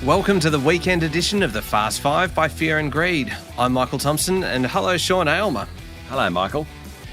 Welcome to the weekend edition of the Fast Five by Fear and Greed. I'm Michael Thompson, and hello, Sean Aylmer. Hello, Michael.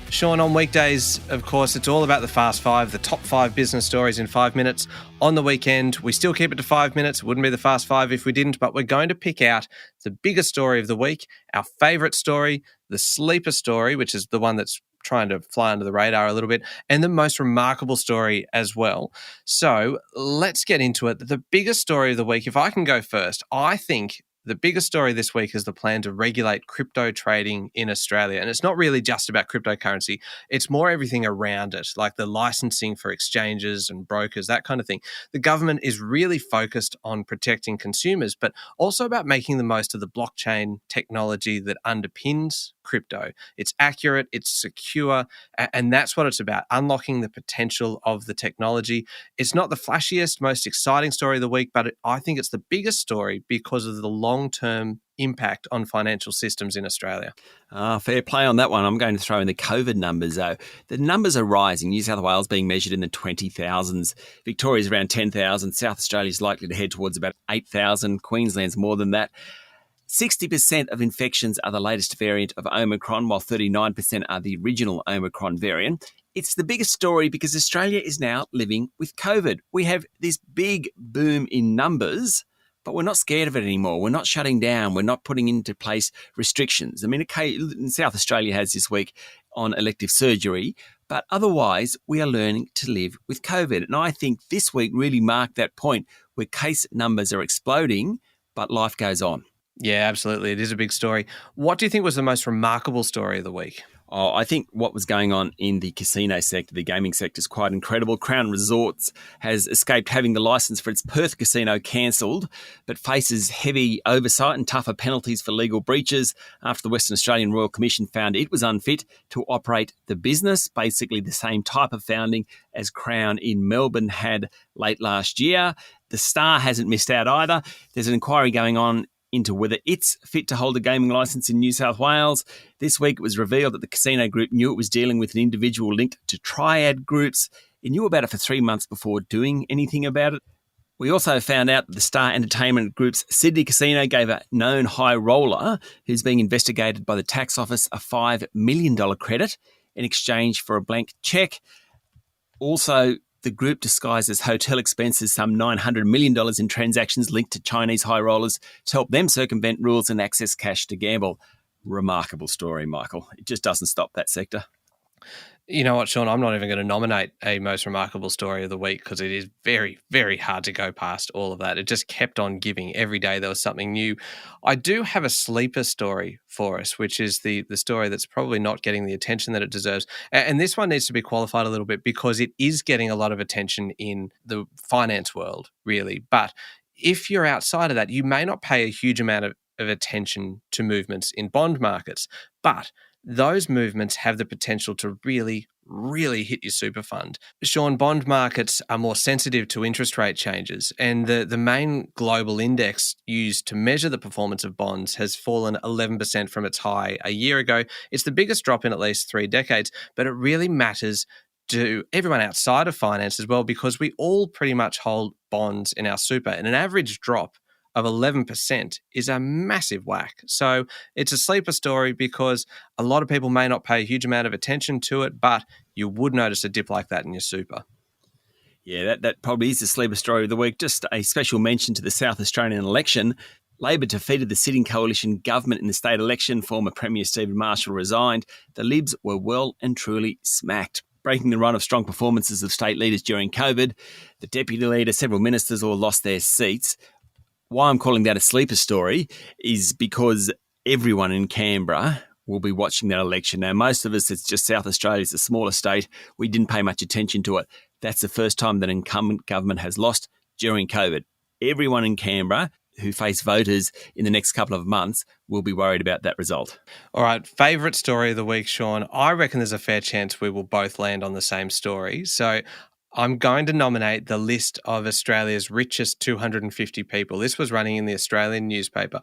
Sean, on weekdays, of course, it's all about the Fast Five, the top 5 business stories in 5 minutes. On the weekend, we still keep it to 5 minutes. It wouldn't be the Fast Five if we didn't, but we're going to pick out the biggest story of the week, our favourite story, the sleeper story, which is the one that's trying to fly under the radar a little bit, and the most remarkable story as well. So let's get into it. The biggest story of the week, if I can go first, I think the biggest story this week is the plan to regulate crypto trading in Australia. And it's not really just about cryptocurrency. It's more everything around it, like the licensing for exchanges and brokers, that kind of thing. The government is really focused on protecting consumers, but also about making the most of the blockchain technology that underpins crypto. It's accurate, it's secure, and that's what it's about, unlocking the potential of the technology. It's not the flashiest, most exciting story of the week, but I think it's the biggest story because of the long-term impact on financial systems in Australia. Fair play on that one. I'm going to throw in the COVID numbers, though. The numbers are rising. New South Wales being measured in the 20,000s. Victoria's around 10,000. South Australia is likely to head towards about 8,000. Queensland's more than that. 60% of infections are the latest variant of Omicron, while 39% are the original Omicron variant. It's the biggest story because Australia is now living with COVID. We have this big boom in numbers, but we're not scared of it anymore. We're not shutting down. We're not putting into place restrictions. I mean, South Australia has this week on elective surgery, but otherwise we are learning to live with COVID. And I think this week really marked that point where case numbers are exploding, but life goes on. Yeah, absolutely. It is a big story. What do you think was the most remarkable story of the week? Oh, I think what was going on in the casino sector, the gaming sector, is quite incredible. Crown Resorts has escaped having the licence for its Perth casino cancelled, but faces heavy oversight and tougher penalties for legal breaches after the Western Australian Royal Commission found it was unfit to operate the business, basically the same type of founding as Crown in Melbourne had late last year. The Star hasn't missed out either. There's an inquiry going on into whether it's fit to hold a gaming licence in New South Wales. This week it was revealed that the casino group knew it was dealing with an individual linked to triad groups. It knew about it for 3 months before doing anything about it. We also found out that the Star Entertainment Group's Sydney casino gave a known high roller who's being investigated by the tax office a $5 million credit in exchange for a blank cheque. Also, the group disguised as hotel expenses some $900 million in transactions linked to Chinese high rollers to help them circumvent rules and access cash to gamble. Remarkable story, Michael. It just doesn't stop that sector. You know what, Sean? I'm not even going to nominate a most remarkable story of the week because it is very, very hard to go past all of that. It just kept on giving. Every day there was something new. I do have a sleeper story for us, which is the story that's probably not getting the attention that it deserves. And this one needs to be qualified a little bit because it is getting a lot of attention in the finance world, really. But if you're outside of that, you may not pay a huge amount of attention to movements in bond markets. But those movements have the potential to really, really hit your super fund. Sean, bond markets are more sensitive to interest rate changes, and the main global index used to measure the performance of bonds has fallen 11% from its high a year ago. It's the biggest drop in at least 3 decades, but it really matters to everyone outside of finance as well because we all pretty much hold bonds in our super, and an average drop of 11% is a massive whack. So it's a sleeper story because a lot of people may not pay a huge amount of attention to it, but you would notice a dip like that in your super. Yeah, that probably is the sleeper story of the week. Just a special mention to the South Australian election. Labor defeated the sitting coalition government in the state election. Former Premier Stephen Marshall resigned. The Libs were well and truly smacked, breaking the run of strong performances of state leaders during COVID. The deputy leader, several ministers all lost their seats. Why I'm calling that a sleeper story is because everyone in Canberra will be watching that election. Now, most of us, it's just South Australia's a smaller state. We didn't pay much attention to it. That's the first time that an incumbent government has lost during COVID. Everyone in Canberra who face voters in the next couple of months will be worried about that result. All right, favourite story of the week, Sean. I reckon there's a fair chance we will both land on the same story. So I'm going to nominate the list of Australia's richest 250 people. This was running in the Australian newspaper.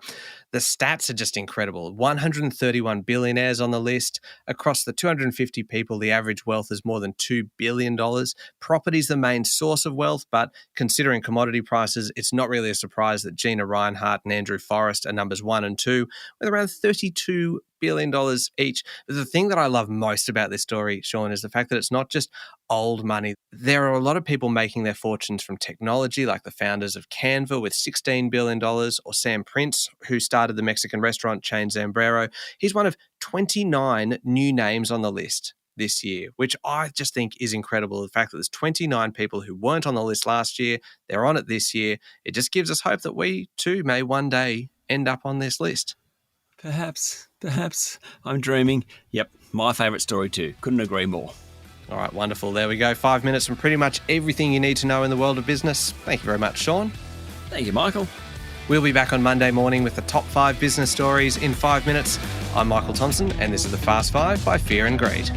The stats are just incredible. 131 billionaires on the list. Across the 250 people, the average wealth is more than $2 billion. Property is the main source of wealth, but considering commodity prices, it's not really a surprise that Gina Rinehart and Andrew Forrest are numbers 1 and 2, with around $32 billion each. But the thing that I love most about this story, Sean, is the fact that it's not just old money. There are a lot of people making their fortunes from technology, like the founders of Canva with $16 billion, or Sam Prince, who started the Mexican restaurant chain Zambrero. He's one of 29 new names on the list this year, which I just think is incredible. The fact that there's 29 people who weren't on the list last year, they're on it this year. It just gives us hope that we too may one day end up on this list. Perhaps. I'm dreaming. Yep, my favourite story too. Couldn't agree more. All right, wonderful. There we go. 5 minutes from pretty much everything you need to know in the world of business. Thank you very much, Sean. Thank you, Michael. We'll be back on Monday morning with the top 5 business stories in 5 minutes. I'm Michael Thompson, and this is the Fast 5 by Fear and Greed.